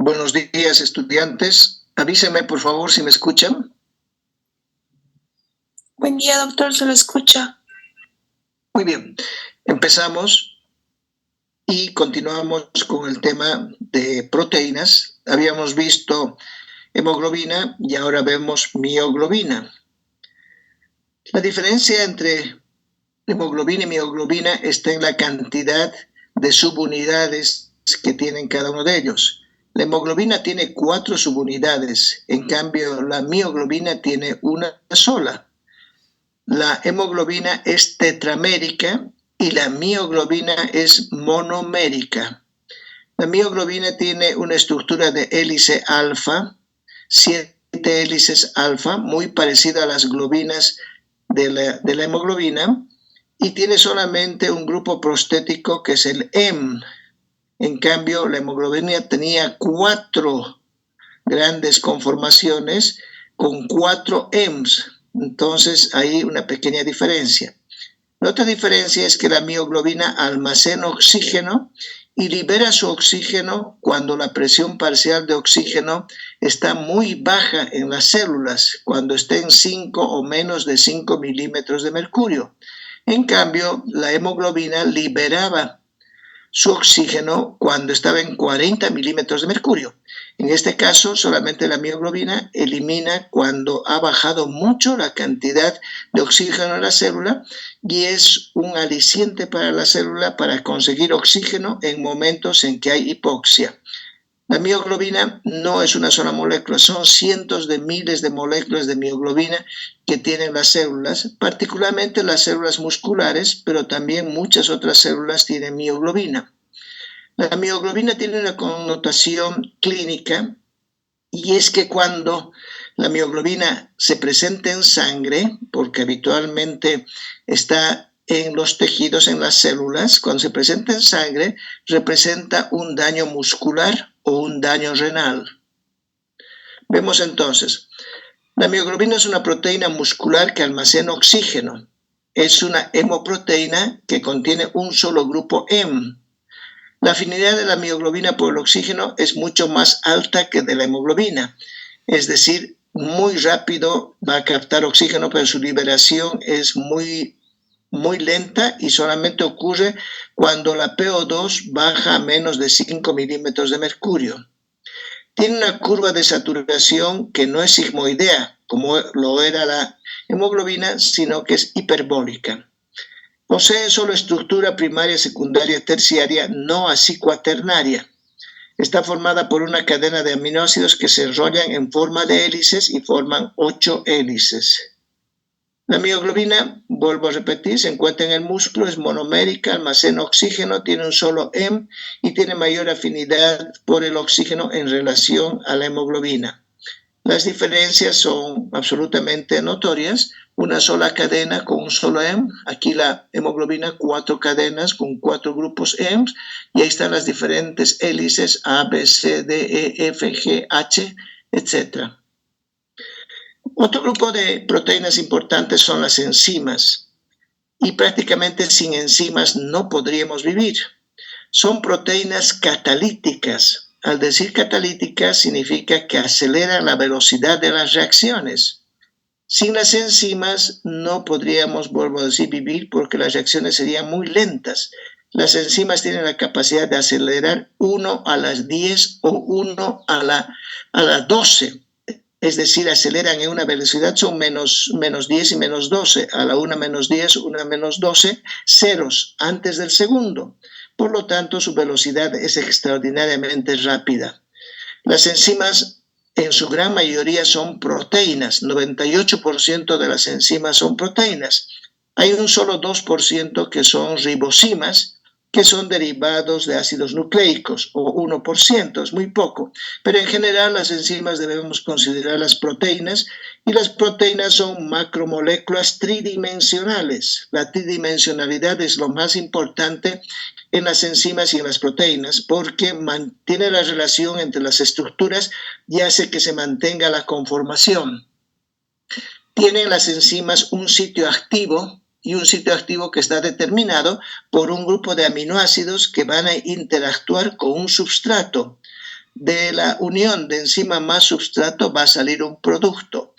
Buenos días, estudiantes. Avísenme, por favor, si me escuchan. Buen día, doctor, se lo escucha. Muy bien, empezamos y continuamos con el tema de proteínas. Habíamos visto hemoglobina y ahora vemos mioglobina. La diferencia entre hemoglobina y mioglobina está en la cantidad de subunidades que tienen cada uno de ellos. La hemoglobina tiene 4 subunidades, en cambio la mioglobina tiene una sola. La hemoglobina es tetramérica y la mioglobina es monomérica. La mioglobina tiene una estructura de hélice alfa, 7 hélices alfa, muy parecida a las globinas de la hemoglobina, y tiene solamente un grupo prostético que es el heme. En cambio, la hemoglobina tenía 4 grandes conformaciones con 4 hemes. Entonces, hay una pequeña diferencia. La otra diferencia es que la mioglobina almacena oxígeno y libera su oxígeno cuando la presión parcial de oxígeno está muy baja en las células, cuando esté en 5 o menos de 5 milímetros de mercurio. En cambio, la hemoglobina liberaba su oxígeno cuando estaba en 40 milímetros de mercurio. En este caso, solamente la mioglobina elimina cuando ha bajado mucho la cantidad de oxígeno en la célula y es un aliciente para la célula para conseguir oxígeno en momentos en que hay hipoxia. La mioglobina no es una sola molécula, son cientos de miles de moléculas de mioglobina que tienen las células, particularmente las células musculares, pero también muchas otras células tienen mioglobina. La mioglobina tiene una connotación clínica y es que cuando la mioglobina se presenta en sangre, porque habitualmente está en los tejidos, en las células, cuando se presenta en sangre, representa un daño muscular o un daño renal. Vemos entonces, la mioglobina es una proteína muscular que almacena oxígeno. Es una hemoproteína que contiene un solo grupo heme. La afinidad de la mioglobina por el oxígeno es mucho más alta que de la hemoglobina, es decir, muy rápido va a captar oxígeno, pero su liberación es muy lenta y solamente ocurre cuando la PO2 baja a menos de 5 milímetros de mercurio. Tiene una curva de saturación que no es sigmoidea, como lo era la hemoglobina, sino que es hiperbólica. Posee solo estructura primaria, secundaria, terciaria, no así cuaternaria. Está formada por una cadena de aminoácidos que se enrollan en forma de hélices y forman 8 hélices. La mioglobina, vuelvo a repetir, se encuentra en el músculo, es monomérica, almacena oxígeno, tiene un solo heme y tiene mayor afinidad por el oxígeno en relación a la hemoglobina. Las diferencias son absolutamente notorias. Una sola cadena con un solo heme, aquí la hemoglobina 4 cadenas con 4 grupos heme, y ahí están las diferentes hélices A, B, C, D, E, F, G, H, etc. Otro grupo de proteínas importantes son las enzimas, y prácticamente sin enzimas no podríamos vivir. Son proteínas catalíticas. Al decir catalíticas significa que aceleran la velocidad de las reacciones. Sin las enzimas no podríamos, vuelvo a decir, vivir porque las reacciones serían muy lentas. Las enzimas tienen la capacidad de acelerar 1 a las 10 o 1 a la 12. Es decir, aceleran en una velocidad, son menos 10 y menos 12. A la 1 menos 10, 1 menos 12, ceros antes del segundo. Por lo tanto, su velocidad es extraordinariamente rápida. Las enzimas en su gran mayoría son proteínas, 98% de las enzimas son proteínas. Hay un solo 2% que son ribosimas, que son derivados de ácidos nucleicos, o 1%, es muy poco. Pero en general las enzimas debemos considerar las proteínas, y las proteínas son macromoléculas tridimensionales. La tridimensionalidad es lo más importante en las enzimas y en las proteínas, porque mantiene la relación entre las estructuras y hace que se mantenga la conformación. Tienen las enzimas un sitio activo, y un sitio activo que está determinado por un grupo de aminoácidos que van a interactuar con un substrato. de la unión de enzima más substrato va a salir un producto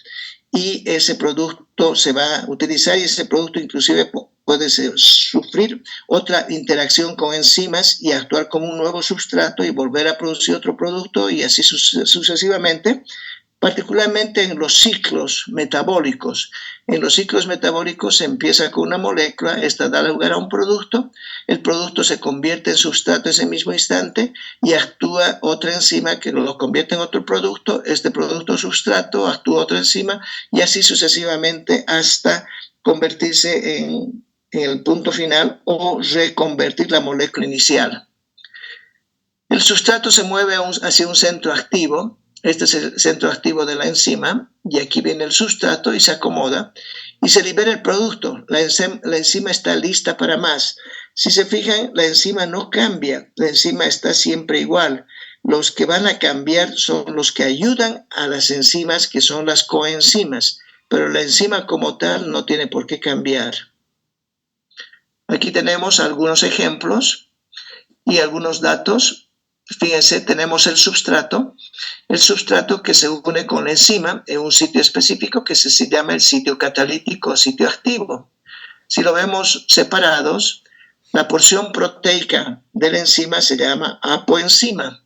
y ese producto se va a utilizar y ese producto inclusive puede sufrir otra interacción con enzimas y actuar como un nuevo substrato y volver a producir otro producto y así sucesivamente, particularmente en los ciclos metabólicos. En los ciclos metabólicos se empieza con una molécula, esta da lugar a un producto, el producto se convierte en sustrato ese mismo instante y actúa otra enzima que lo convierte en otro producto, este producto sustrato actúa otra enzima y así sucesivamente hasta convertirse en el punto final o reconvertir la molécula inicial. El sustrato se mueve hacia un centro activo. Este es el centro activo de la enzima y aquí viene el sustrato y se acomoda y se libera el producto. La enzima está lista para más. Si se fijan, la enzima no cambia, la enzima está siempre igual. Los que van a cambiar son los que ayudan a las enzimas, que son las coenzimas, pero la enzima como tal no tiene por qué cambiar. Aquí tenemos algunos ejemplos y algunos datos. Fíjense, tenemos el sustrato que se une con la enzima en un sitio específico que se llama el sitio catalítico o sitio activo. Si lo vemos separados, la porción proteica de la enzima se llama apoenzima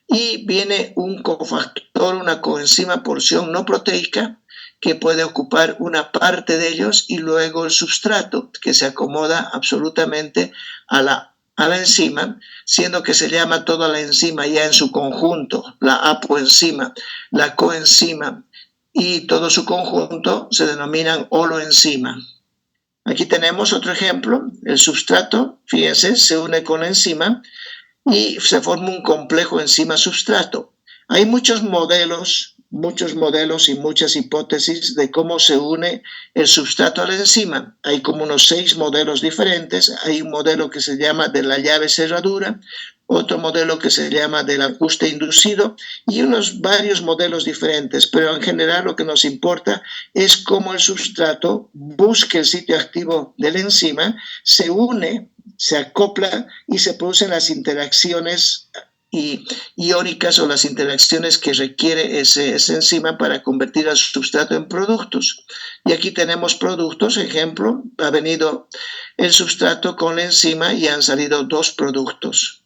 y viene un cofactor, una coenzima porción no proteica que puede ocupar una parte de ellos y luego el sustrato que se acomoda absolutamente a la enzima, siendo que se llama toda la enzima ya en su conjunto, la apoenzima, la coenzima y todo su conjunto se denominan holoenzima. Aquí tenemos otro ejemplo, el sustrato, fíjense, se une con la enzima y se forma un complejo enzima-sustrato. Hay muchos modelos y muchas hipótesis de cómo se une el sustrato a la enzima. Hay como unos 6 modelos diferentes. Hay un modelo que se llama de la llave cerradura, otro modelo que se llama del ajuste inducido y varios modelos diferentes, pero en general lo que nos importa es cómo el sustrato busca el sitio activo de la enzima, se une, se acopla y se producen las interacciones iónicas o las interacciones que requiere esa enzima para convertir al sustrato en productos. Y aquí tenemos productos, ejemplo, ha venido el sustrato con la enzima y han salido 2 productos.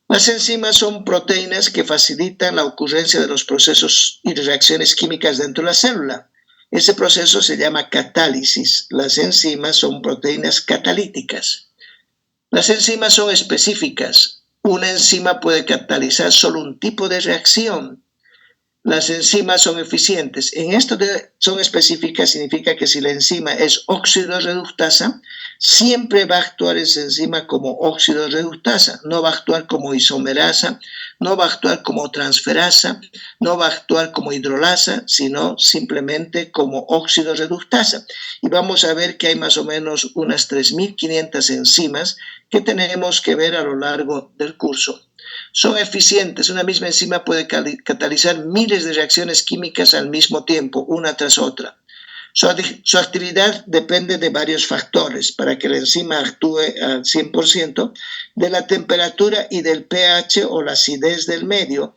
Las enzimas son proteínas que facilitan la ocurrencia de los procesos y reacciones químicas dentro de la célula. Ese proceso se llama catálisis. Las enzimas son proteínas catalíticas. Las enzimas son específicas. Una enzima puede catalizar solo un tipo de reacción. Las enzimas son eficientes. En esto de son específicas significa que si la enzima es óxido reductasa, siempre va a actuar esa enzima como óxido reductasa. No va a actuar como isomerasa, no va a actuar como transferasa, no va a actuar como hidrolasa, sino simplemente como óxido reductasa. Y vamos a ver que hay más o menos unas 3.500 enzimas que tenemos que ver a lo largo del curso. Son eficientes. Una misma enzima puede catalizar miles de reacciones químicas al mismo tiempo, una tras otra. Su actividad depende de varios factores para que la enzima actúe al 100%, de la temperatura y del pH o la acidez del medio.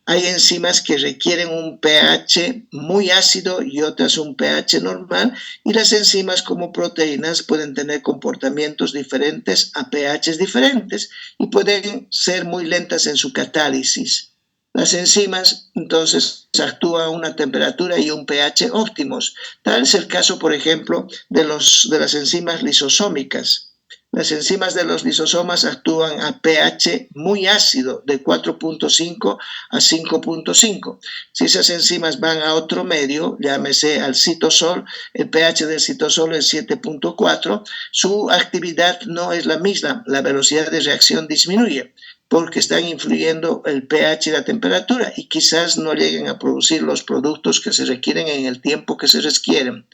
Hay enzimas que requieren un pH muy ácido y otras un pH normal, y las enzimas como proteínas pueden tener comportamientos diferentes a pHs diferentes y pueden ser muy lentas en su catálisis. Las enzimas entonces actúan a una temperatura y un pH óptimos. Tal es el caso, por ejemplo, de las enzimas lisosómicas. Las enzimas de los lisosomas actúan a pH muy ácido, de 4.5 a 5.5. Si esas enzimas van a otro medio, llámese al citosol, el pH del citosol es 7.4, su actividad no es la misma, la velocidad de reacción disminuye, porque están influyendo el pH y la temperatura y quizás no lleguen a producir los productos que se requieren en el tiempo que se requieren.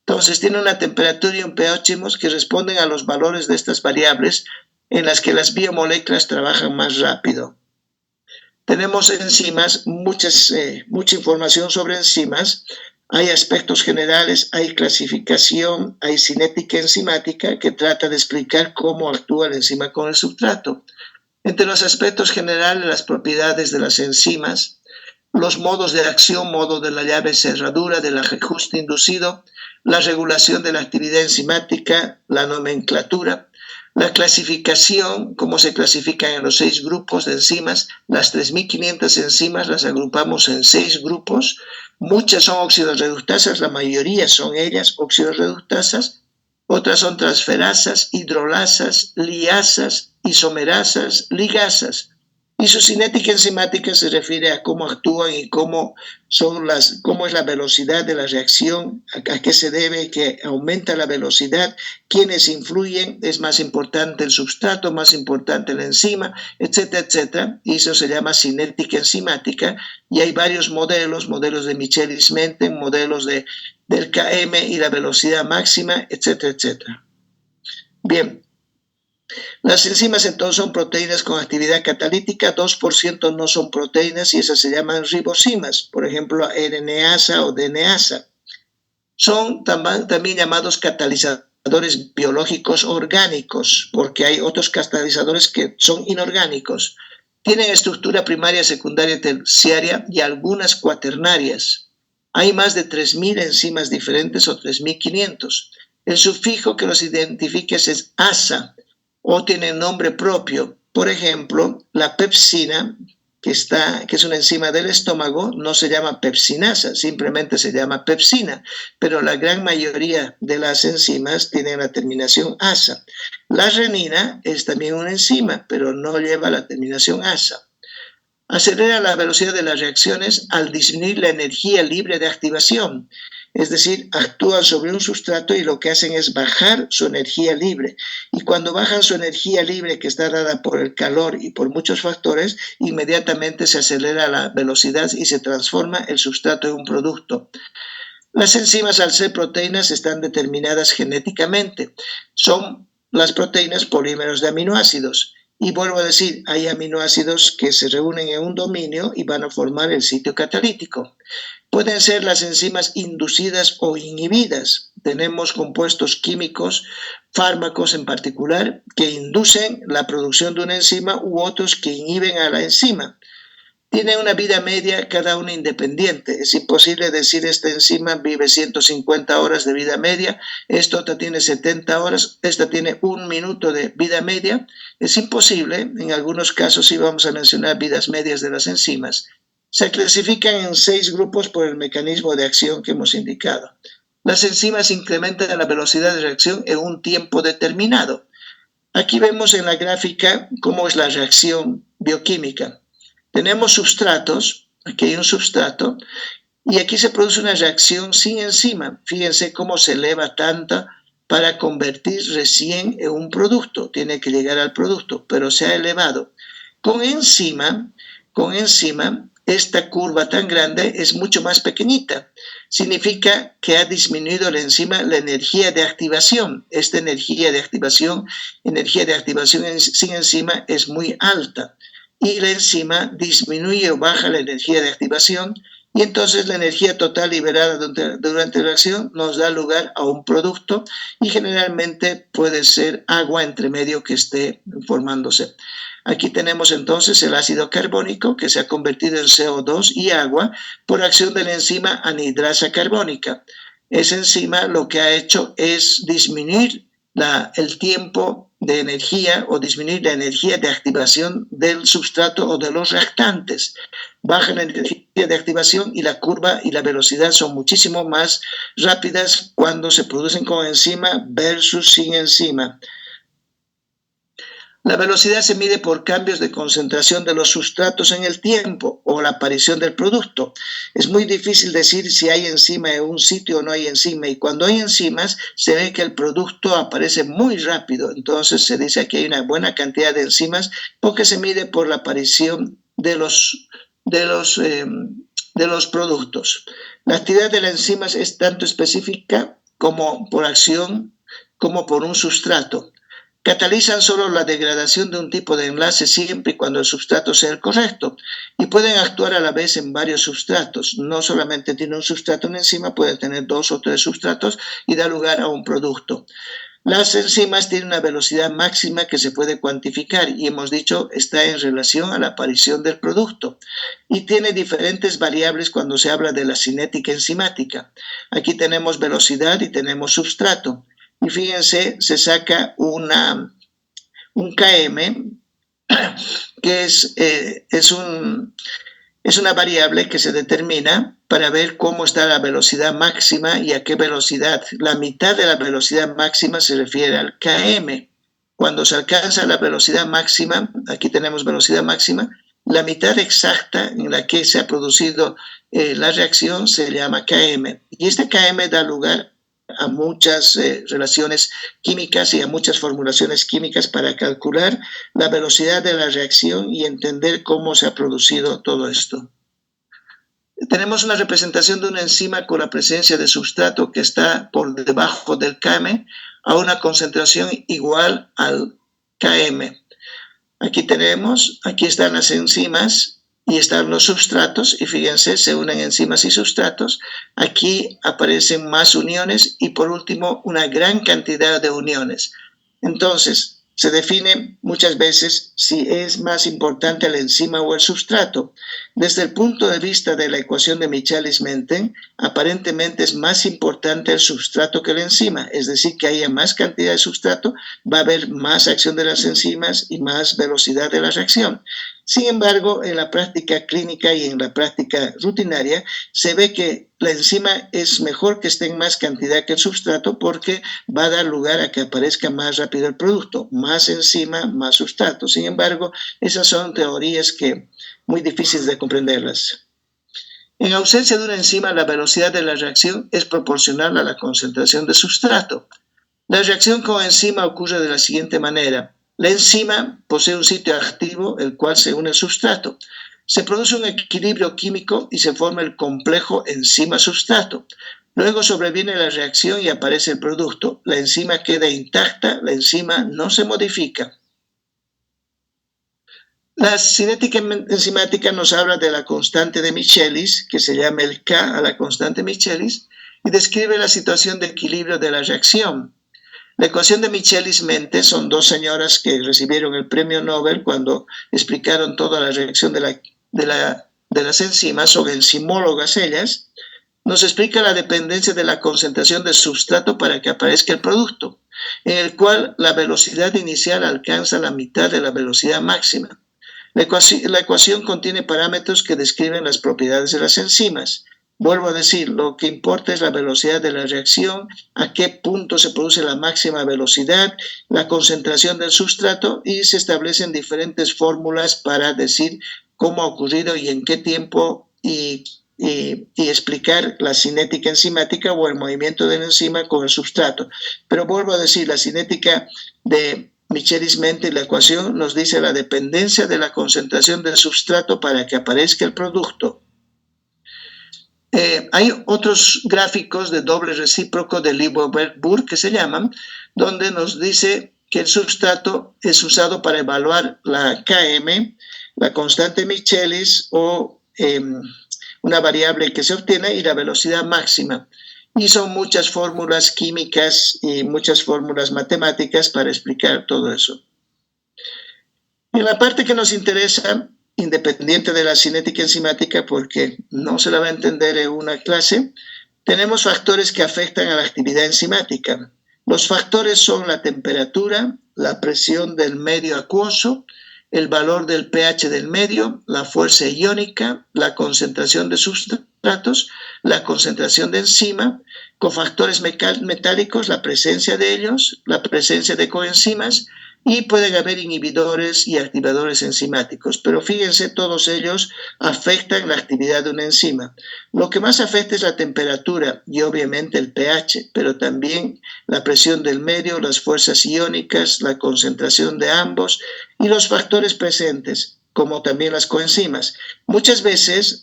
Entonces tiene una temperatura y un pH que responden a los valores de estas variables en las que las biomoléculas trabajan más rápido. Tenemos enzimas, mucha información sobre enzimas. Hay aspectos generales, hay clasificación, hay cinética enzimática que trata de explicar cómo actúa la enzima con el sustrato. Entre los aspectos generales, las propiedades de las enzimas, los modos de acción, modo de la llave cerradura, del ajuste inducido, la regulación de la actividad enzimática, la nomenclatura, la clasificación, cómo se clasifican en los 6 grupos de enzimas. Las 3.500 enzimas las agrupamos en 6 grupos. Muchas son oxidorreductasas, la mayoría son ellas oxidorreductasas. Otras son transferasas, hidrolasas, liasas, isomerasas, ligasas. Y su cinética enzimática se refiere a cómo actúan y cómo es la velocidad de la reacción, a qué se debe, que aumenta la velocidad, quiénes influyen, es más importante el substrato, más importante la enzima, etcétera, etcétera. Y eso se llama cinética enzimática. Y hay varios modelos de Michaelis-Menten, modelos del Km y la velocidad máxima, etcétera, etcétera. Bien. Las enzimas entonces son proteínas con actividad catalítica, 2% no son proteínas y esas se llaman ribosimas, por ejemplo RNasa o DNasa. Son también llamados catalizadores biológicos orgánicos, porque hay otros catalizadores que son inorgánicos. Tienen estructura primaria, secundaria y terciaria y algunas cuaternarias. Hay más de 3.000 enzimas diferentes o 3.500. El sufijo que los identifica es asa, o tienen nombre propio. Por ejemplo, la pepsina, que es una enzima del estómago, no se llama pepsinasa, simplemente se llama pepsina, pero la gran mayoría de las enzimas tienen la terminación asa. La renina es también una enzima, pero no lleva la terminación asa. Acelera la velocidad de las reacciones al disminuir la energía libre de activación. Es decir, actúan sobre un sustrato y lo que hacen es bajar su energía libre. Y cuando bajan su energía libre, que está dada por el calor y por muchos factores, inmediatamente se acelera la velocidad y se transforma el sustrato en un producto. Las enzimas, al ser proteínas, están determinadas genéticamente. Son las proteínas polímeros de aminoácidos. Y vuelvo a decir, hay aminoácidos que se reúnen en un dominio y van a formar el sitio catalítico. Pueden ser las enzimas inducidas o inhibidas. Tenemos compuestos químicos, fármacos en particular, que inducen la producción de una enzima u otros que inhiben a la enzima. Tienen una vida media cada una independiente. Es imposible decir esta enzima vive 150 horas de vida media, esta otra tiene 70 horas, esta tiene 1 minuto de vida media. Es imposible. En algunos casos sí vamos a mencionar vidas medias de las enzimas. Se clasifican en 6 grupos por el mecanismo de acción que hemos indicado. Las enzimas incrementan la velocidad de reacción en un tiempo determinado. Aquí vemos en la gráfica cómo es la reacción bioquímica. Tenemos substratos, aquí hay un substrato, y aquí se produce una reacción sin enzima. Fíjense cómo se eleva tanto para convertir recién en un producto. Tiene que llegar al producto, pero se ha elevado. Con enzima, esta curva tan grande es mucho más pequeñita. Significa que ha disminuido la enzima la energía de activación. Esta energía de activación sin enzima es muy alta. Y la enzima disminuye o baja la energía de activación y entonces la energía total liberada durante la reacción nos da lugar a un producto y generalmente puede ser agua entre medio que esté formándose. Aquí tenemos entonces el ácido carbónico que se ha convertido en CO2 y agua por acción de la enzima anhidrasa carbónica. Esa enzima lo que ha hecho es disminuir el tiempo de energía o disminuir la energía de activación del substrato o de los reactantes. Baja la energía de activación y la curva y la velocidad son muchísimo más rápidas cuando se producen con enzima versus sin enzima. La velocidad se mide por cambios de concentración de los sustratos en el tiempo o la aparición del producto. Es muy difícil decir si hay enzima en un sitio o no hay enzima, y cuando hay enzimas se ve que el producto aparece muy rápido. Entonces se dice que hay una buena cantidad de enzimas porque se mide por la aparición de los productos. La actividad de las enzimas es tanto específica como por acción como por un sustrato. Catalizan solo la degradación de un tipo de enlace siempre y cuando el sustrato sea el correcto, y pueden actuar a la vez en varios substratos. No solamente tiene un sustrato una enzima, puede tener 2 o 3 substratos y da lugar a un producto. Las enzimas tienen una velocidad máxima que se puede cuantificar y hemos dicho está en relación a la aparición del producto y tiene diferentes variables cuando se habla de la cinética enzimática. Aquí tenemos velocidad y tenemos substrato y fíjense, se saca un km que es una variable que se determina para ver cómo está la velocidad máxima y a qué velocidad. La mitad de la velocidad máxima se refiere al km. Cuando se alcanza la velocidad máxima, aquí tenemos velocidad máxima, la mitad exacta en la que se ha producido la reacción se llama km. Y este km da lugar a muchas relaciones químicas y a muchas formulaciones químicas para calcular la velocidad de la reacción y entender cómo se ha producido todo esto. Tenemos una representación de una enzima con la presencia de sustrato que está por debajo del km a una concentración igual al km. Aquí están las enzimas y están los substratos y fíjense, se unen enzimas y sustratos. Aquí aparecen más uniones y por último una gran cantidad de uniones. Entonces, se define muchas veces si es más importante la enzima o el substrato. Desde el punto de vista de la ecuación de Michaelis-Menten, aparentemente es más importante el substrato que la enzima, es decir, que haya más cantidad de substrato, va a haber más acción de las enzimas y más velocidad de la reacción. Sin embargo, en la práctica clínica y en la práctica rutinaria, se ve que la enzima es mejor que esté en más cantidad que el substrato porque va a dar lugar a que aparezca más rápido el producto, más enzima, más substrato. Sin embargo, esas son teorías que muy difíciles de comprenderlas. En ausencia de una enzima, la velocidad de la reacción es proporcional a la concentración de sustrato. La reacción con enzima ocurre de la siguiente manera. La enzima posee un sitio activo, el cual se une al sustrato. Se produce un equilibrio químico y se forma el complejo enzima-sustrato. Luego sobreviene la reacción y aparece el producto. La enzima queda intacta, la enzima no se modifica. La cinética enzimática nos habla de la constante de Michaelis, que se llama el K a la constante Michaelis, y describe la situación de equilibrio de la reacción. La ecuación de Michaelis-Menten son dos señoras que recibieron el premio Nobel cuando explicaron toda la reacción de las enzimas, son enzimólogas ellas. Nos explica la dependencia de la concentración del sustrato para que aparezca el producto, en el cual la velocidad inicial alcanza la mitad de la velocidad máxima. La ecuación contiene parámetros que describen las propiedades de las enzimas. Vuelvo a decir, lo que importa es la velocidad de la reacción, a qué punto se produce la máxima velocidad, la concentración del sustrato y se establecen diferentes fórmulas para decir cómo ha ocurrido y en qué tiempo y explicar la cinética enzimática o el movimiento de la enzima con el sustrato. Pero vuelvo a decir, la cinética de Michaelis-Menten, la ecuación nos dice la dependencia de la concentración del sustrato para que aparezca el producto. Hay otros gráficos de doble recíproco de Lieberberg-Burr que se llaman, donde nos dice que el sustrato es usado para evaluar la Km, la constante Michaelis o una variable que se obtiene y la velocidad máxima. Y son muchas fórmulas químicas y muchas fórmulas matemáticas para explicar todo eso. En la parte que nos interesa, independiente de la cinética enzimática, porque no se la va a entender en una clase, tenemos factores que afectan a la actividad enzimática. Los factores son la temperatura, la presión del medio acuoso, el valor del pH del medio, la fuerza iónica, la concentración de sustratos, la concentración de enzima, cofactores metálicos, la presencia de ellos, la presencia de coenzimas, y pueden haber inhibidores y activadores enzimáticos, pero fíjense, todos ellos afectan la actividad de una enzima. Lo que más afecta es la temperatura y obviamente el pH, pero también la presión del medio, las fuerzas iónicas, la concentración de ambos y los factores presentes, como también las coenzimas. Muchas veces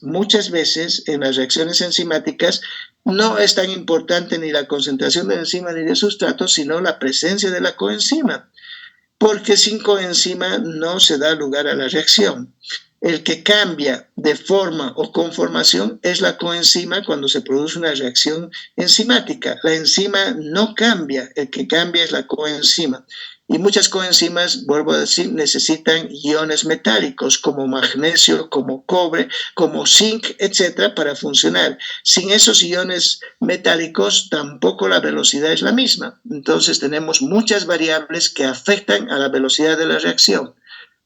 en las reacciones enzimáticas no es tan importante ni la concentración de la enzima ni de sustrato, sino la presencia de la coenzima, porque sin coenzima no se da lugar a la reacción. El que cambia de forma o conformación es la coenzima cuando se produce una reacción enzimática. La enzima no cambia, el que cambia es la coenzima. Y muchas coenzimas, vuelvo a decir, necesitan iones metálicos como magnesio, como cobre, como zinc, etcétera, para funcionar. Sin esos iones metálicos tampoco la velocidad es la misma. Entonces tenemos muchas variables que afectan a la velocidad de la reacción.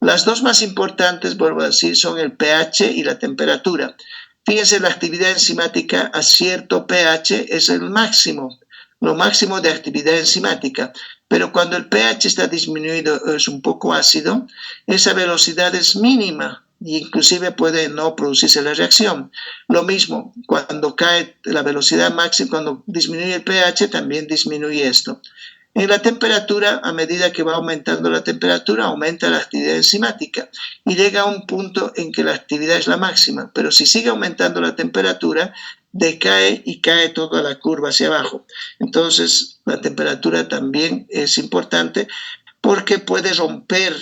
Las dos más importantes, vuelvo a decir, son el pH y la temperatura. Fíjense, la actividad enzimática a cierto pH es el máximo, lo máximo de actividad enzimática. Pero cuando el pH está disminuido, es un poco ácido, esa velocidad es mínima e inclusive puede no producirse la reacción. Lo mismo, cuando cae la velocidad máxima, cuando disminuye el pH, también disminuye esto. En la temperatura, a medida que va aumentando la temperatura, aumenta la actividad enzimática y llega a un punto en que la actividad es la máxima, pero si sigue aumentando la temperatura, decae y cae toda la curva hacia abajo. Entonces, la temperatura también es importante porque puede romper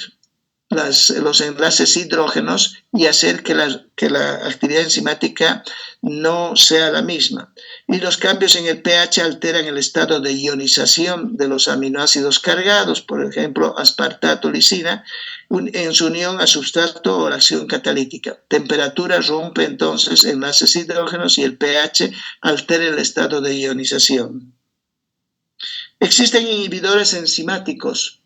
los enlaces hidrógenos y hacer que la actividad enzimática no sea la misma. Y los cambios en el pH alteran el estado de ionización de los aminoácidos cargados, por ejemplo, aspartato, lisina, en su unión a sustrato o la acción catalítica. Temperatura rompe entonces enlaces hidrógenos y el pH altera el estado de ionización. Existen inhibidores enzimáticos.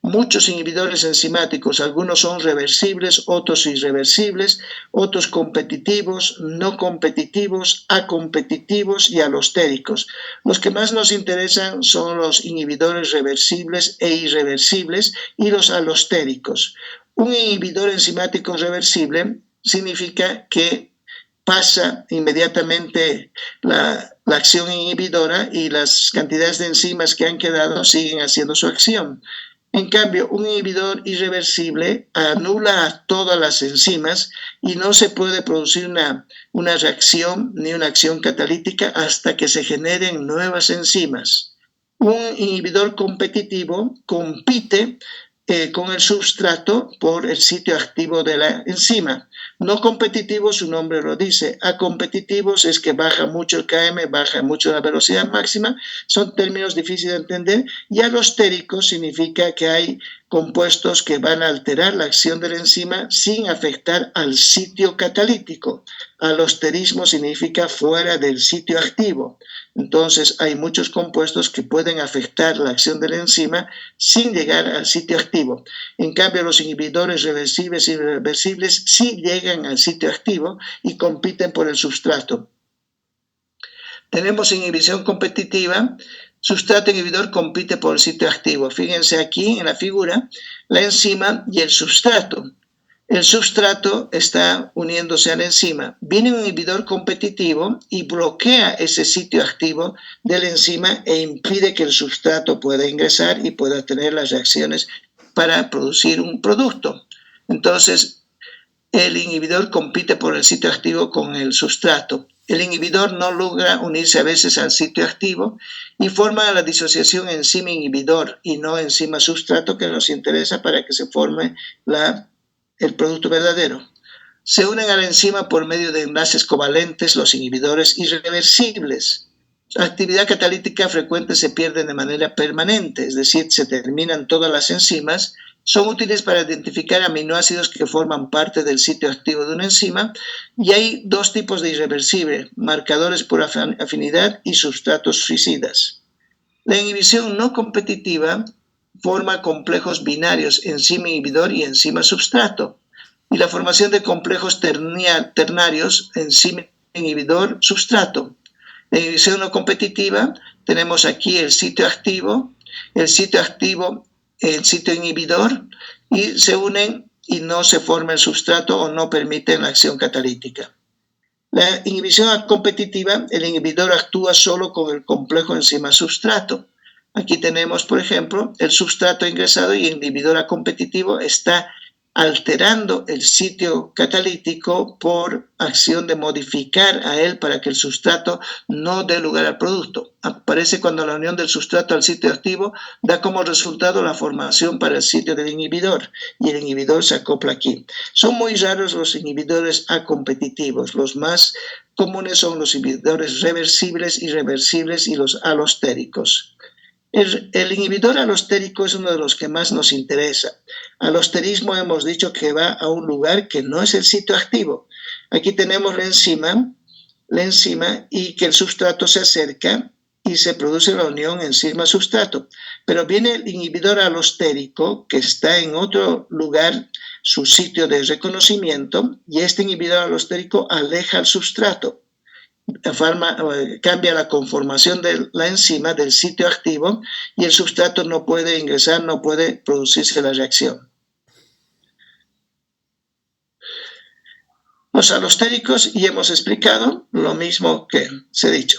Muchos inhibidores enzimáticos, algunos son reversibles, otros irreversibles, otros competitivos, no competitivos, acompetitivos y alostéricos. Los que más nos interesan son los inhibidores reversibles e irreversibles y los alostéricos. Un inhibidor enzimático reversible significa que pasa inmediatamente la acción inhibidora y las cantidades de enzimas que han quedado siguen haciendo su acción. En cambio, un inhibidor irreversible anula a todas las enzimas y no se puede producir una reacción ni una acción catalítica hasta que se generen nuevas enzimas. Un inhibidor competitivo compite con el substrato por el sitio activo de la enzima. No competitivos, su nombre lo dice. Acompetitivos es que baja mucho el Km, baja mucho la velocidad máxima. Son términos difíciles de entender. Y alostéricos significa que hay compuestos que van a alterar la acción de la enzima sin afectar al sitio catalítico. Alosterismo significa fuera del sitio activo. Entonces hay muchos compuestos que pueden afectar la acción de la enzima sin llegar al sitio activo. En cambio, los inhibidores reversibles y irreversibles sí llegan al sitio activo y compiten por el substrato. Tenemos inhibición competitiva. Sustrato inhibidor compite por el sitio activo. Fíjense aquí en la figura, la enzima y el substrato. El substrato está uniéndose a la enzima. Viene un inhibidor competitivo y bloquea ese sitio activo de la enzima e impide que el substrato pueda ingresar y pueda tener las reacciones para producir un producto. Entonces, el inhibidor compite por el sitio activo con el substrato. El inhibidor no logra unirse a veces al sitio activo y forma la disociación enzima-inhibidor y no enzima-substrato que nos interesa para que se forme el producto verdadero. Se unen a la enzima por medio de enlaces covalentes los inhibidores irreversibles. La actividad catalítica frecuente se pierde de manera permanente, es decir, se terminan todas las enzimas. Son útiles para identificar aminoácidos que forman parte del sitio activo de una enzima y hay dos tipos de irreversible, marcadores por afinidad y sustratos suicidas. La inhibición no competitiva forma complejos binarios, enzima inhibidor y enzima substrato, y la formación de complejos ternarios, enzima inhibidor substrato. La inhibición no competitiva, tenemos aquí el sitio activo, el sitio inhibidor, y se unen y no se forma el substrato o no permiten la acción catalítica. La inhibición competitiva, el inhibidor actúa solo con el complejo enzima-substrato. Aquí tenemos, por ejemplo, el substrato ingresado y el inhibidor competitivo está alterando el sitio catalítico por acción de modificar a él para que el sustrato no dé lugar al producto. Aparece cuando la unión del sustrato al sitio activo da como resultado la formación para el sitio del inhibidor, y el inhibidor se acopla aquí. Son muy raros los inhibidores acompetitivos. Los más comunes son los inhibidores reversibles, irreversibles y los alostéricos. El inhibidor alostérico es uno de los que más nos interesa. Alosterismo hemos dicho que va a un lugar que no es el sitio activo. Aquí tenemos la enzima y que el sustrato se acerca y se produce la unión enzima-sustrato. Pero viene el inhibidor alostérico que está en otro lugar, su sitio de reconocimiento, y este inhibidor alostérico aleja al sustrato. Cambia la conformación de la enzima del sitio activo y el sustrato no puede ingresar, no puede producirse la reacción. Los alostéricos, y hemos explicado lo mismo que se ha dicho.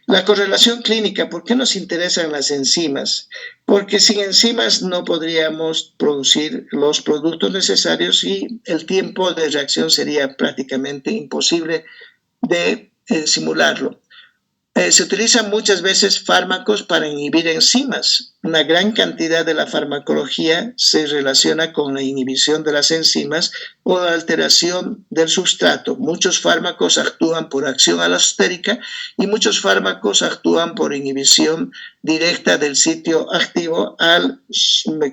La correlación clínica, ¿por qué nos interesan las enzimas? Porque sin enzimas no podríamos producir los productos necesarios y el tiempo de reacción sería prácticamente imposible de simularlo. Se utilizan muchas veces fármacos para inhibir enzimas. Una gran cantidad de la farmacología se relaciona con la inhibición de las enzimas o la alteración del sustrato. Muchos fármacos actúan por acción alostérica y muchos fármacos actúan por inhibición directa del sitio activo al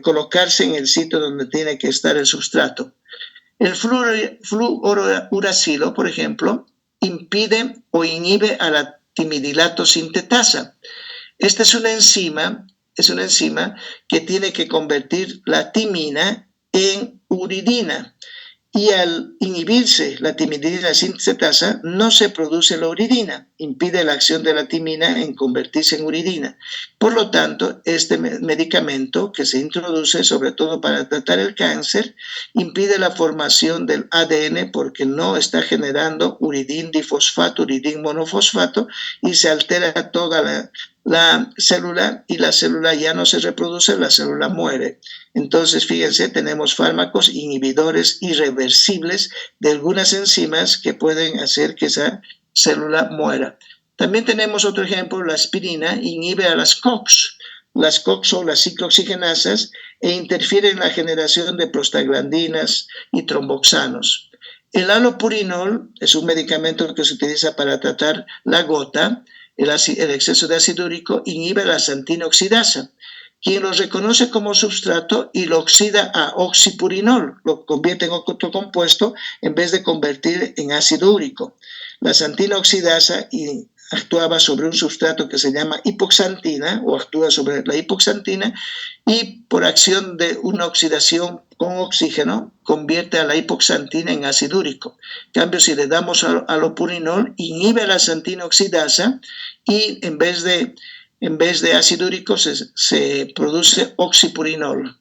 colocarse en el sitio donde tiene que estar el sustrato. El fluorouracilo, por ejemplo, impide o inhibe a la timidilato sintetasa. Esta es una enzima que tiene que convertir la timina en uridina. Y al inhibirse la timidina sintetasa, no se produce la uridina, impide la acción de la timina en convertirse en uridina. Por lo tanto, este medicamento que se introduce, sobre todo para tratar el cáncer, impide la formación del ADN porque no está generando uridín difosfato, uridín monofosfato, y se altera toda la célula y la célula ya no se reproduce, la célula muere. Entonces, fíjense, tenemos fármacos inhibidores irreversibles de algunas enzimas que pueden hacer que esa célula muera. También tenemos otro ejemplo, la aspirina inhibe a las COX. Las COX son las ciclooxigenasas e interfieren en la generación de prostaglandinas y tromboxanos. El alopurinol es un medicamento que se utiliza para tratar la gota. El exceso de ácido úrico inhibe la xantina oxidasa, quien lo reconoce como substrato y lo oxida a oxipurinol, lo convierte en otro compuesto en vez de convertir en ácido úrico. La xantina oxidasa actuaba sobre un sustrato que se llama hipoxantina o actúa sobre la hipoxantina y por acción de una oxidación con oxígeno convierte a la hipoxantina en ácido úrico. En cambio, si le damos alopurinol, inhibe la xantina oxidasa y en vez de ácido úrico se produce oxipurinol.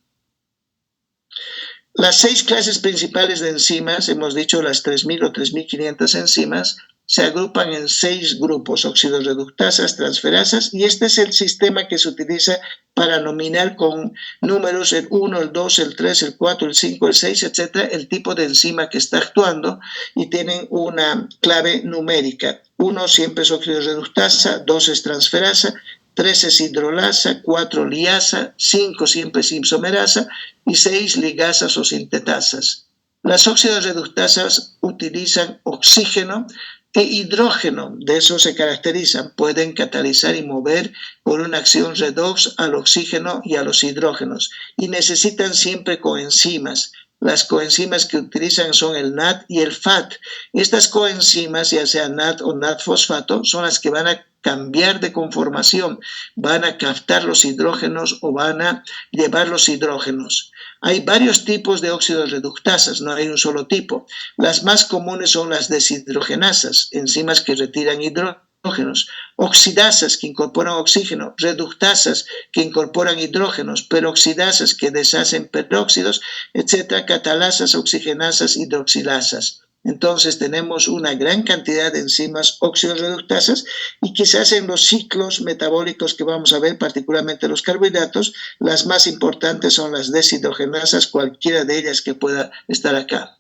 Las 6 clases principales de enzimas, hemos dicho las 3.000 o 3.500 enzimas, se agrupan en 6 grupos: oxidorreductasas, transferasas, y este es el sistema que se utiliza para nominar con números el 1, el 2, el 3, el 4, el 5, el 6, etc., el tipo de enzima que está actuando, y tienen una clave numérica. 1 siempre es oxidorreductasa, 2 es transferasa, 3 es hidrolasa, 4 liasa, 5 siempre es isomerasa y 6 ligasas o sintetasas. Las oxidorreductasas utilizan oxígeno e hidrógeno, de eso se caracterizan, pueden catalizar y mover por una acción redox al oxígeno y a los hidrógenos, y necesitan siempre coenzimas. Las coenzimas que utilizan son el NAD y el FAT. Estas coenzimas, ya sea NAD o NAD fosfato, son las que van a cambiar de conformación, van a captar los hidrógenos o van a llevar los hidrógenos. Hay varios tipos de oxidorreductasas, no hay un solo tipo. Las más comunes son las deshidrogenasas, enzimas que retiran hidrógenos, oxidasas que incorporan oxígeno, reductasas que incorporan hidrógenos, peroxidasas que deshacen peróxidos, etc., catalasas, oxigenasas, hidroxilasas. Entonces tenemos una gran cantidad de enzimas oxidorreductasas y quizás en los ciclos metabólicos que vamos a ver, particularmente los carbohidratos, las más importantes son las deshidrogenasas, cualquiera de ellas que pueda estar acá.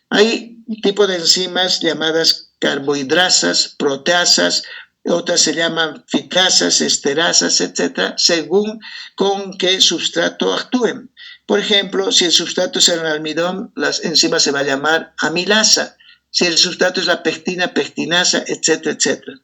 Hay un tipo de enzimas llamadas carbohidrasas, proteasas, otras se llaman fitasas, esterasas, etcétera, según con qué sustrato actúen. Por ejemplo, si el sustrato es el almidón, la enzima se va a llamar amilasa. Si el sustrato es la pectina, pectinasa, etcétera, etcétera.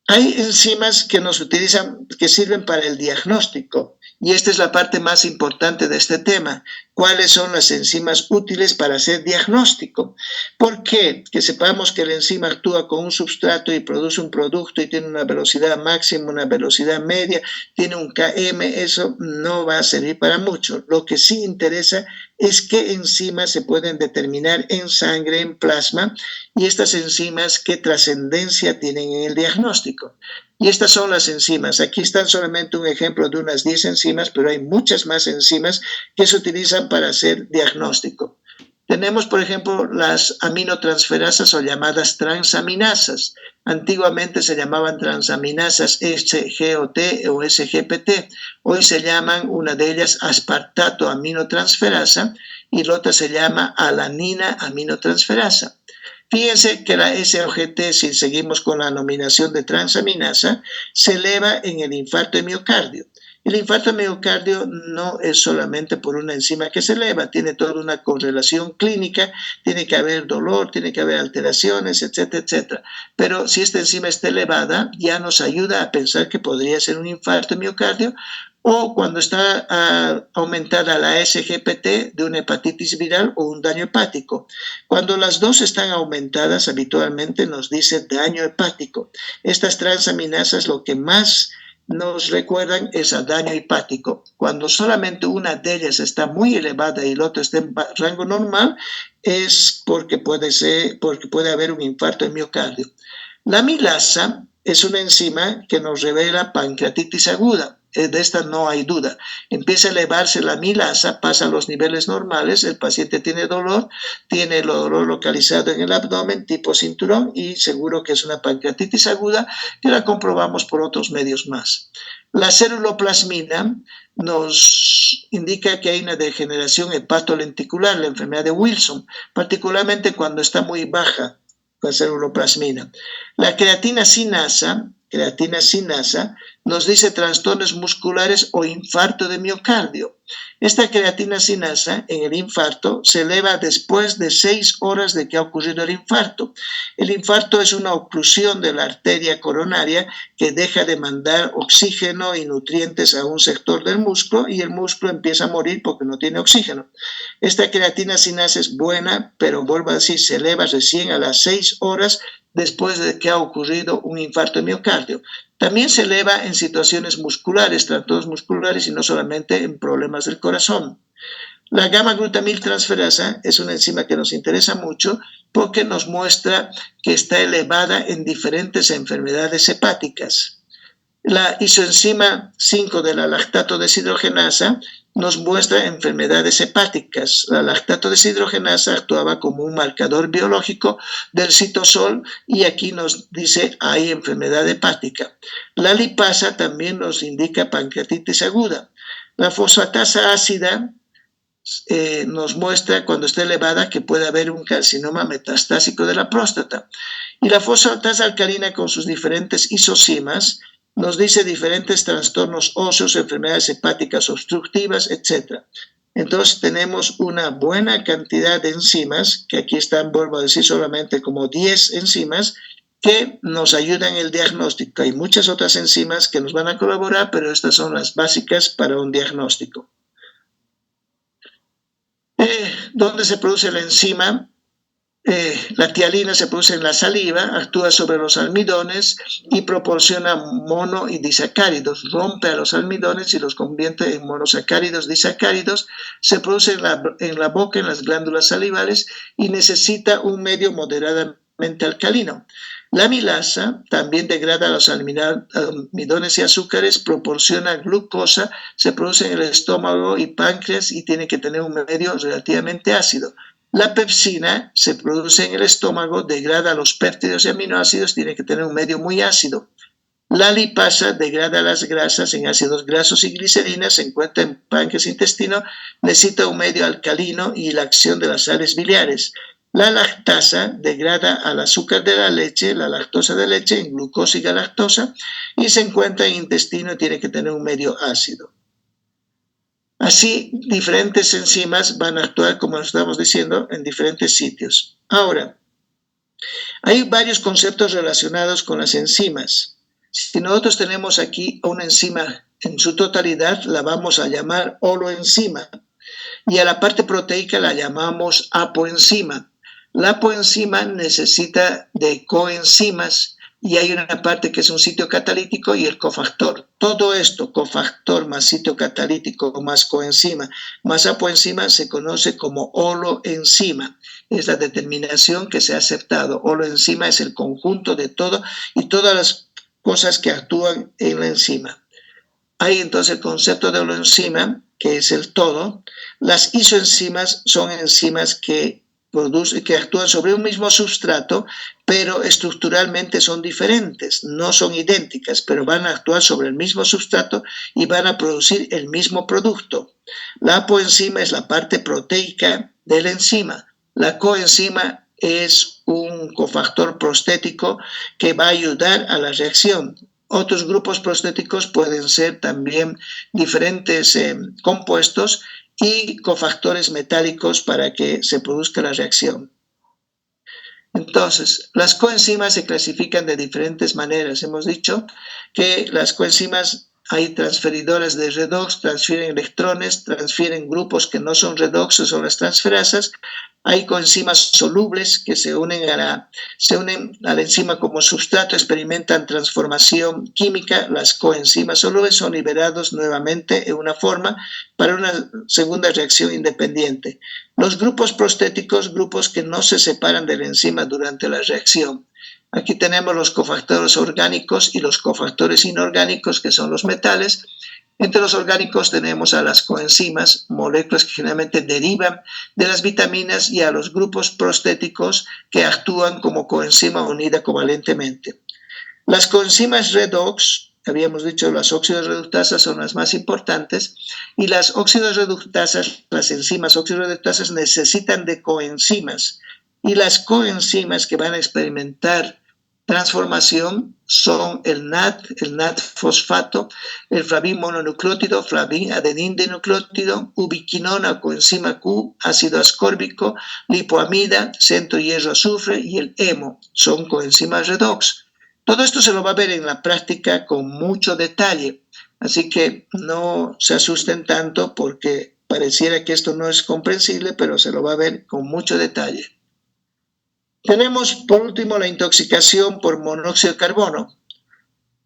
Hay enzimas que nos utilizan, que sirven para el diagnóstico, y esta es la parte más importante de este tema. ¿Cuáles son las enzimas útiles para hacer diagnóstico? ¿Por qué? Que sepamos que la enzima actúa con un substrato y produce un producto y tiene una velocidad máxima, una velocidad media, tiene un km, eso no va a servir para mucho. Lo que sí interesa es qué enzimas se pueden determinar en sangre, en plasma, y estas enzimas qué trascendencia tienen en el diagnóstico. Y estas son las enzimas. Aquí están solamente un ejemplo de unas 10 enzimas, pero hay muchas más enzimas que se utilizan para hacer diagnóstico. Tenemos, por ejemplo, las aminotransferasas o llamadas transaminasas. Antiguamente se llamaban transaminasas SGOT o SGPT. Hoy se llaman una de ellas aspartato aminotransferasa y la otra se llama alanina aminotransferasa. Fíjense que la SOGT, si seguimos con la nominación de transaminasa, se eleva en el infarto de miocardio. El infarto de miocardio no es solamente por una enzima que se eleva, tiene toda una correlación clínica, tiene que haber dolor, tiene que haber alteraciones, etcétera, etcétera. Pero si esta enzima está elevada, ya nos ayuda a pensar que podría ser un infarto de miocardio, o cuando está aumentada la SGPT de una hepatitis viral o un daño hepático. Cuando las dos están aumentadas, habitualmente nos dice daño hepático. Estas transaminasas lo que más nos recuerdan es a daño hepático. Cuando solamente una de ellas está muy elevada y la otra está en rango normal, es porque puede haber un infarto de miocardio. La amilasa es una enzima que nos revela pancreatitis aguda. De esta no hay duda. Empieza a elevarse la amilasa, pasa a los niveles normales, el paciente tiene dolor, tiene el dolor localizado en el abdomen, tipo cinturón, y seguro que es una pancreatitis aguda, que la comprobamos por otros medios más. La ceruloplasmina nos indica que hay una degeneración hepatolenticular, la enfermedad de Wilson, particularmente cuando está muy baja la ceruloplasmina. La creatina sinasa nos dice trastornos musculares o infarto de miocardio. Esta creatina sinasa en el infarto se eleva después de 6 horas de que ha ocurrido el infarto. El infarto es una oclusión de la arteria coronaria que deja de mandar oxígeno y nutrientes a un sector del músculo y el músculo empieza a morir porque no tiene oxígeno. Esta creatina sinasa es buena, pero vuelvo a decir, se eleva recién a las 6 horas después de que ha ocurrido un infarto de miocardio. También se eleva en situaciones musculares, trastornos musculares y no solamente en problemas del corazón. La gamma-glutamiltransferasa es una enzima que nos interesa mucho porque nos muestra que está elevada en diferentes enfermedades hepáticas. La isoenzima 5 de la lactato deshidrogenasa nos muestra enfermedades hepáticas. La lactato deshidrogenasa actuaba como un marcador biológico del citosol y aquí nos dice hay enfermedad hepática. La lipasa también nos indica pancreatitis aguda. La fosfatasa ácida nos muestra cuando está elevada que puede haber un carcinoma metastásico de la próstata. Y la fosfatasa alcalina con sus diferentes isocimas nos dice diferentes trastornos óseos, enfermedades hepáticas obstructivas, etc. Entonces tenemos una buena cantidad de enzimas, que aquí están, vuelvo a decir, solamente como 10 enzimas, que nos ayudan en el diagnóstico. Hay muchas otras enzimas que nos van a colaborar, pero estas son las básicas para un diagnóstico. ¿Dónde se produce la enzima? La tialina se produce en la saliva, actúa sobre los almidones y proporciona mono y disacáridos, rompe a los almidones y los convierte en monosacáridos, disacáridos, se produce en la boca, en las glándulas salivales y necesita un medio moderadamente alcalino. La amilasa también degrada los almidones y azúcares, proporciona glucosa, se produce en el estómago y páncreas y tiene que tener un medio relativamente ácido. La pepsina se produce en el estómago, degrada los péptidos y aminoácidos, tiene que tener un medio muy ácido. La lipasa degrada las grasas en ácidos grasos y glicerinas, se encuentra en páncreas e intestino, necesita un medio alcalino y la acción de las sales biliares. La lactasa degrada al azúcar de la leche, la lactosa de leche, en glucosa y galactosa, y se encuentra en intestino y tiene que tener un medio ácido. Así, diferentes enzimas van a actuar, como estamos diciendo, en diferentes sitios. Ahora, hay varios conceptos relacionados con las enzimas. Si nosotros tenemos aquí una enzima en su totalidad, la vamos a llamar holoenzima, y a la parte proteica la llamamos apoenzima. La apoenzima necesita de coenzimas y hay una parte que es un sitio catalítico y el cofactor. Todo esto, cofactor más sitio catalítico más coenzima más apoenzima, se conoce como holoenzima. Es la determinación que se ha aceptado. Holoenzima es el conjunto de todo y todas las cosas que actúan en la enzima. Hay entonces el concepto de holoenzima, que es el todo. Las isoenzimas son enzimas que actúan sobre un mismo sustrato, pero estructuralmente son diferentes, no son idénticas, pero van a actuar sobre el mismo sustrato y van a producir el mismo producto. La apoenzima es la parte proteica de la enzima. La coenzima es un cofactor prostético que va a ayudar a la reacción. Otros grupos prostéticos pueden ser también diferentes compuestos y cofactores metálicos para que se produzca la reacción. Entonces, las coenzimas se clasifican de diferentes maneras. Hemos dicho que las coenzimas, hay transferidoras de redox, transfieren electrones, transfieren grupos que no son redoxes, son las transferasas. Hay coenzimas solubles que se unen a la enzima como sustrato, experimentan transformación química. Las coenzimas solubles son liberados nuevamente en una forma para una segunda reacción independiente. Los grupos prostéticos, grupos que no se separan de la enzima durante la reacción. Aquí tenemos los cofactores orgánicos y los cofactores inorgánicos, que son los metales. Entre los orgánicos tenemos a las coenzimas, moléculas que generalmente derivan de las vitaminas, y a los grupos prostéticos que actúan como coenzima unida covalentemente. Las coenzimas redox, habíamos dicho, las óxidos reductasas son las más importantes, y las óxidos reductasas, las enzimas óxidos reductasas necesitan de coenzimas, y las coenzimas que van a experimentar transformación son el NAD fosfato, el flavin mononucleótido, flavin adenín dinucleótido, ubiquinona, coenzima Q, ácido ascórbico, lipoamida, centro hierro azufre, y el hemo, son coenzimas redox. Todo esto se lo va a ver en la práctica con mucho detalle, así que no se asusten tanto porque pareciera que esto no es comprensible, pero se lo va a ver con mucho detalle. Tenemos, por último, la intoxicación por monóxido de carbono.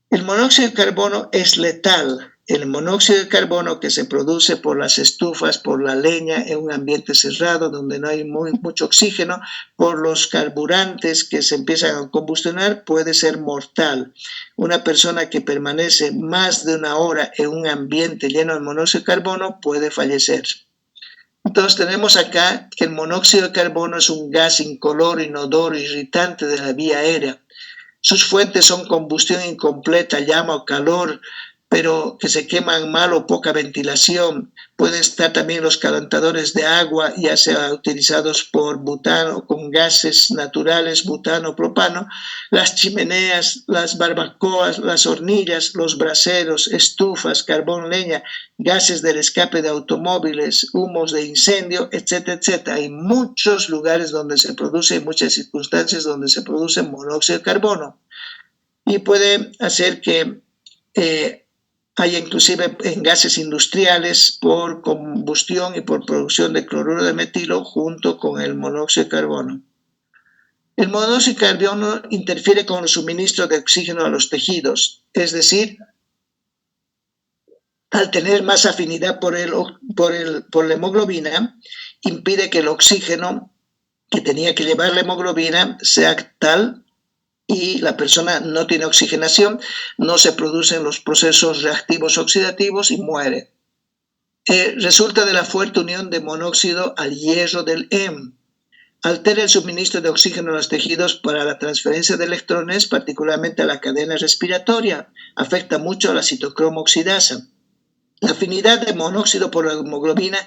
El monóxido de carbono es letal. El monóxido de carbono que se produce por las estufas, por la leña en un ambiente cerrado donde no hay mucho oxígeno, por los carburantes que se empiezan a combustionar, puede ser mortal. Una persona que permanece más de una hora en un ambiente lleno de monóxido de carbono puede fallecer. Entonces tenemos acá que el monóxido de carbono es un gas incoloro, inodoro, irritante de la vía aérea. Sus fuentes son combustión incompleta, llama o calor, pero que se queman mal o poca ventilación. Pueden estar también los calentadores de agua, ya sea utilizados por butano, con gases naturales, butano, propano, las chimeneas, las barbacoas, las hornillas, los braseros, estufas, carbón, leña, gases del escape de automóviles, humos de incendio, etcétera, etcétera. Hay muchos lugares donde se produce, muchas circunstancias donde se produce monóxido de carbono, y puede hacer que hay inclusive en gases industriales por combustión y por producción de cloruro de metilo junto con el monóxido de carbono. El monóxido de carbono interfiere con el suministro de oxígeno a los tejidos, es decir, al tener más afinidad por la hemoglobina, impide que el oxígeno que tenía que llevar la hemoglobina sea tal y la persona no tiene oxigenación, no se producen los procesos reactivos oxidativos y muere. Resulta de la fuerte unión de monóxido al hierro del Hem. altera el suministro de oxígeno a los tejidos para la transferencia de electrones, particularmente a la cadena respiratoria. Afecta mucho a la citocromo oxidasa. La afinidad de monóxido por la hemoglobina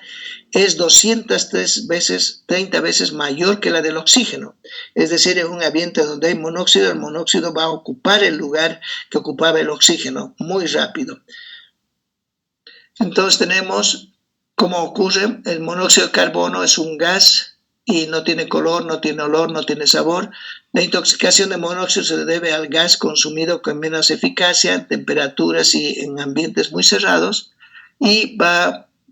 es 30 veces mayor que la del oxígeno. Es decir, en un ambiente donde hay monóxido, el monóxido va a ocupar el lugar que ocupaba el oxígeno muy rápido. Entonces tenemos cómo ocurre. El monóxido de carbono es un gas y no tiene color, no tiene olor, no tiene sabor. La intoxicación de monóxido se debe al gas consumido con menos eficacia, temperaturas y en ambientes muy cerrados, y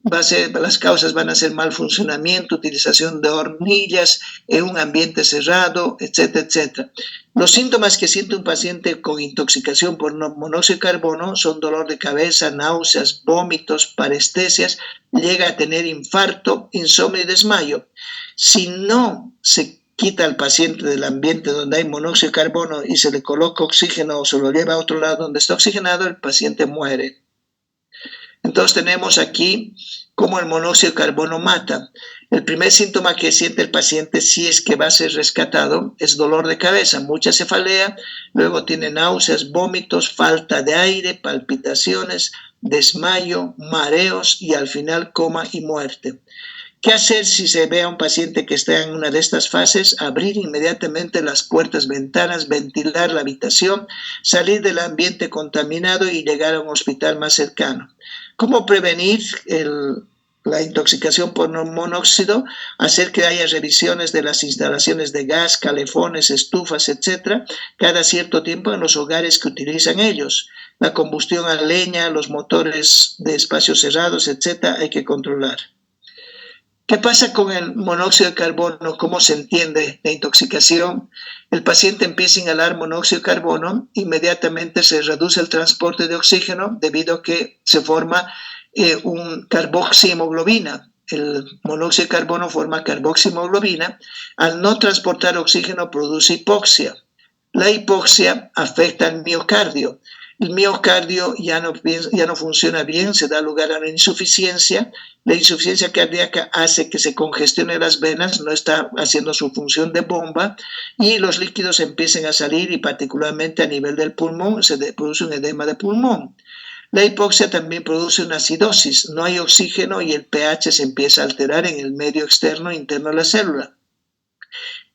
las causas van a ser mal funcionamiento, utilización de hornillas en un ambiente cerrado, etcétera, etcétera. Los síntomas que siente un paciente con intoxicación por monóxido de carbono son dolor de cabeza, náuseas, vómitos, parestesias, llega a tener infarto, insomnio y desmayo. Si no se quita al paciente del ambiente donde hay monóxido de carbono y se le coloca oxígeno o se lo lleva a otro lado donde está oxigenado, el paciente muere. Entonces tenemos aquí cómo el monóxido de carbono mata. El primer síntoma que siente el paciente, si es que va a ser rescatado, es dolor de cabeza, mucha cefalea, luego tiene náuseas, vómitos, falta de aire, palpitaciones, desmayo, mareos y al final coma y muerte. ¿Qué hacer si se ve a un paciente que está en una de estas fases? Abrir inmediatamente las puertas, ventanas, ventilar la habitación, salir del ambiente contaminado y llegar a un hospital más cercano. ¿Cómo prevenir la intoxicación por monóxido? Hacer que haya revisiones de las instalaciones de gas, calefones, estufas, etcétera, cada cierto tiempo en los hogares que utilizan ellos. La combustión a leña, los motores de espacios cerrados, etcétera, hay que controlar. ¿Qué pasa con el monóxido de carbono? ¿Cómo se entiende la intoxicación? El paciente empieza a inhalar monóxido de carbono, inmediatamente se reduce el transporte de oxígeno debido a que se forma un carboxihemoglobina. El monóxido de carbono forma carboxihemoglobina. Al no transportar oxígeno produce hipoxia. La hipoxia afecta al miocardio. El miocardio ya no funciona bien, se da lugar a una insuficiencia. La insuficiencia cardíaca hace que se congestione las venas, no está haciendo su función de bomba y los líquidos empiecen a salir y particularmente a nivel del pulmón se produce un edema de pulmón. La hipoxia también produce una acidosis, no hay oxígeno y el pH se empieza a alterar en el medio externo e interno de la célula.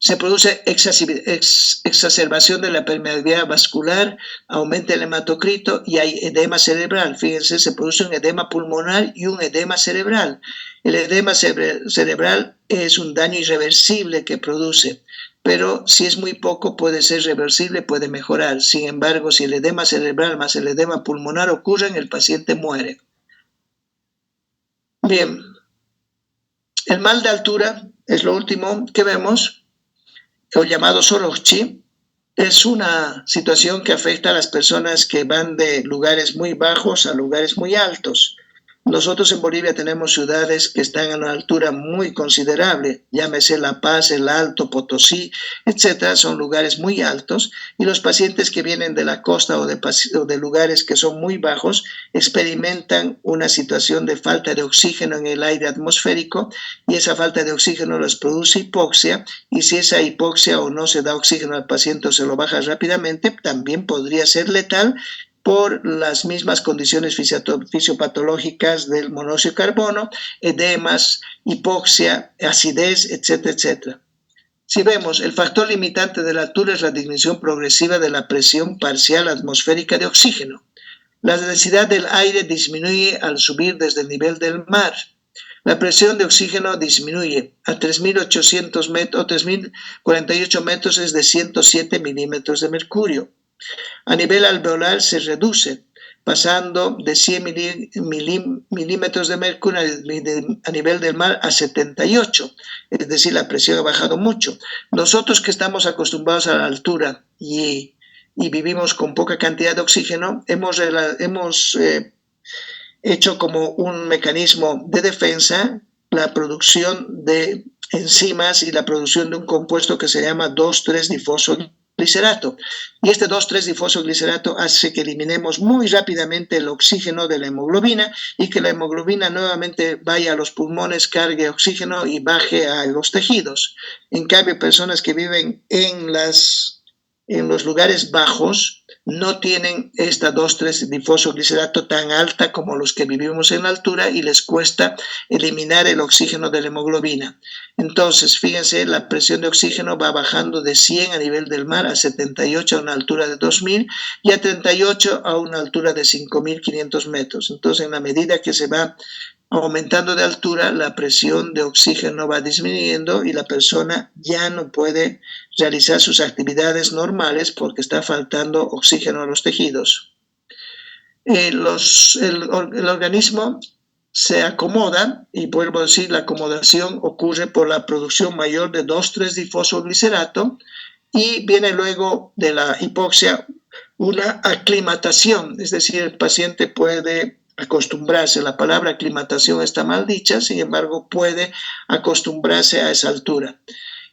Se produce exacerbación de la permeabilidad vascular, aumenta el hematocrito y hay edema cerebral. Fíjense, se produce un edema pulmonar y un edema cerebral. El edema cerebral es un daño irreversible que produce, pero si es muy poco puede ser reversible, puede mejorar. Sin embargo, si el edema cerebral más el edema pulmonar ocurren, el paciente muere. Bien, el mal de altura es lo último que vemos. El llamado Sorochi, es una situación que afecta a las personas que van de lugares muy bajos a lugares muy altos. Nosotros en Bolivia tenemos ciudades que están a una altura muy considerable, llámese La Paz, El Alto, Potosí, etcétera, son lugares muy altos y los pacientes que vienen de la costa o de lugares que son muy bajos experimentan una situación de falta de oxígeno en el aire atmosférico y esa falta de oxígeno les produce hipoxia y si esa hipoxia o no se da oxígeno al paciente o se lo baja rápidamente, también podría ser letal por las mismas condiciones fisiopatológicas del monóxido de carbono, edemas, hipoxia, acidez, etcétera, etcétera. Si vemos, el factor limitante de la altura es la disminución progresiva de la presión parcial atmosférica de oxígeno. La densidad del aire disminuye al subir desde el nivel del mar. La presión de oxígeno disminuye a 3.800 metros o 3.048 metros es de 107 milímetros de mercurio. A nivel alveolar se reduce, pasando de 100 milímetros de mercurio a nivel del mar a 78, es decir, la presión ha bajado mucho. Nosotros que estamos acostumbrados a la altura y vivimos con poca cantidad de oxígeno, hemos hecho como un mecanismo de defensa la producción de enzimas y la producción de un compuesto que se llama 2,3-difoso difosglicerato. Y este 2,3-difosglicerato hace que eliminemos muy rápidamente el oxígeno de la hemoglobina y que la hemoglobina nuevamente vaya a los pulmones, cargue oxígeno y baje a los tejidos. En cambio, personas que viven en los lugares bajos no tienen esta 2,3-difosglicerato tan alta como los que vivimos en la altura y les cuesta eliminar el oxígeno de la hemoglobina. Entonces, fíjense, la presión de oxígeno va bajando de 100 a nivel del mar a 78 a una altura de 2.000 y a 38 a una altura de 5.500 metros. Entonces, en la medida que se va aumentando de altura, la presión de oxígeno va disminuyendo y la persona ya no puede realizar sus actividades normales porque está faltando oxígeno a los tejidos. El organismo se acomoda, y vuelvo a decir, la acomodación ocurre por la producción mayor de 2,3-difosglicerato y viene luego de la hipoxia una aclimatación, es decir, el paciente puede acostumbrarse. La palabra aclimatación está mal dicha, sin embargo, puede acostumbrarse a esa altura.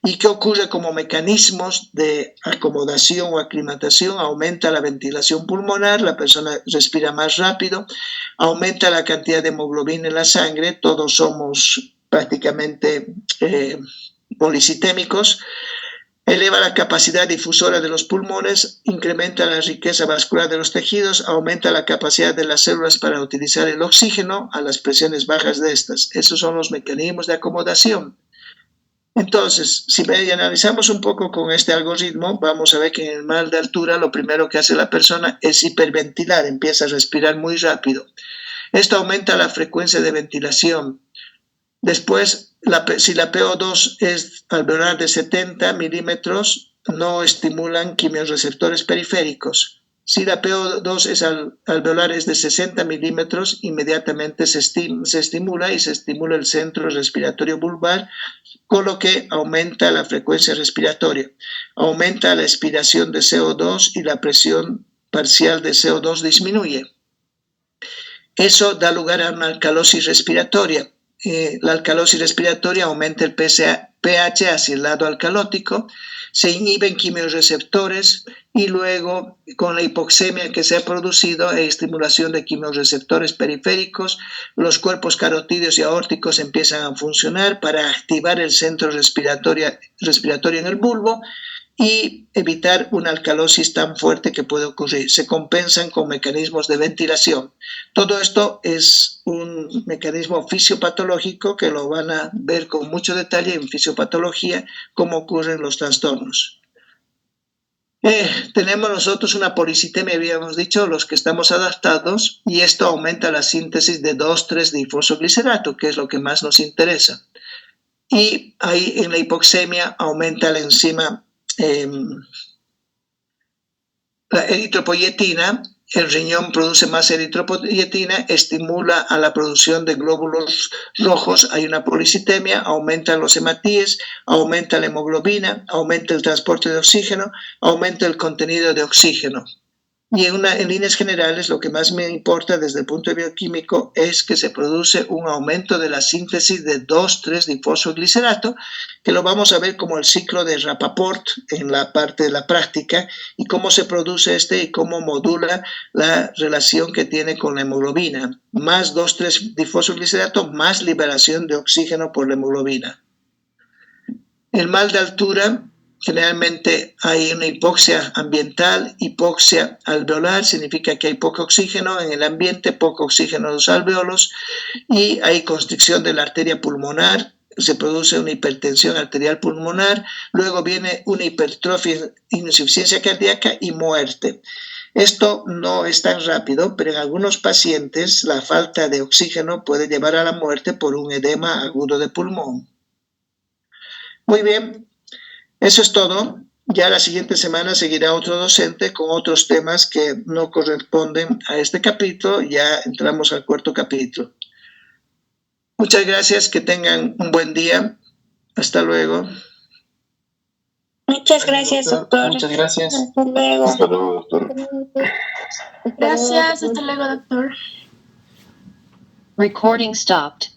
¿Y qué ocurre como mecanismos de acomodación o aclimatación? Aumenta la ventilación pulmonar, la persona respira más rápido, aumenta la cantidad de hemoglobina en la sangre, todos somos prácticamente policitémicos, eleva la capacidad difusora de los pulmones, incrementa la riqueza vascular de los tejidos, aumenta la capacidad de las células para utilizar el oxígeno a las presiones bajas de estas. Esos son los mecanismos de acomodación. Entonces, si analizamos un poco con este algoritmo, vamos a ver que en el mal de altura lo primero que hace la persona es hiperventilar, empieza a respirar muy rápido. Esto aumenta la frecuencia de ventilación. Después, si la PO2 es alveolar de 70 milímetros, no estimulan quimiorreceptores periféricos. Si la PO2 es alveolar es de 60 milímetros, inmediatamente se estimula y se estimula el centro respiratorio bulbar, con lo que aumenta la frecuencia respiratoria, aumenta la expiración de CO2 y la presión parcial de CO2 disminuye. Eso da lugar a una alcalosis respiratoria. La alcalosis respiratoria aumenta el pH hacia el lado alcalótico, se inhiben quimiorreceptores y luego con la hipoxemia que se ha producido e estimulación de quimiorreceptores periféricos, los cuerpos carotídeos y aórticos empiezan a funcionar para activar el centro respiratorio en el bulbo y evitar una alcalosis tan fuerte que puede ocurrir. Se compensan con mecanismos de ventilación. Todo esto es un mecanismo fisiopatológico que lo van a ver con mucho detalle en fisiopatología, cómo ocurren los trastornos. Tenemos nosotros una policitemia, habíamos dicho, los que estamos adaptados, y esto aumenta la síntesis de 2,3-difosglicerato, que es lo que más nos interesa. Y ahí en la hipoxemia aumenta la enzima la eritropoyetina, el riñón produce más eritropoyetina, estimula a la producción de glóbulos rojos, hay una policitemia, aumentan los hematíes, aumenta la hemoglobina, aumenta el transporte de oxígeno, aumenta el contenido de oxígeno. Y en líneas generales, lo que más me importa desde el punto de vista bioquímico es que se produce un aumento de la síntesis de 2,3-difosglicerato, que lo vamos a ver como el ciclo de Rapaport en la parte de la práctica, y cómo se produce y cómo modula la relación que tiene con la hemoglobina. Más 2,3-difosglicerato, más liberación de oxígeno por la hemoglobina. El mal de altura, generalmente hay una hipoxia ambiental, hipoxia alveolar, significa que hay poco oxígeno en el ambiente, poco oxígeno en los alveolos, y hay constricción de la arteria pulmonar, se produce una hipertensión arterial pulmonar, luego viene una hipertrofia, insuficiencia cardíaca y muerte. Esto no es tan rápido, pero en algunos pacientes la falta de oxígeno puede llevar a la muerte por un edema agudo de pulmón. Muy bien. Eso es todo. Ya la siguiente semana seguirá otro docente con otros temas que no corresponden a este capítulo. Ya entramos al cuarto capítulo. Muchas gracias, que tengan un buen día. Hasta luego. Muchas gracias, doctor. Muchas gracias. Hasta luego. Hasta luego, doctor. Gracias, hasta luego, doctor. Recording stopped.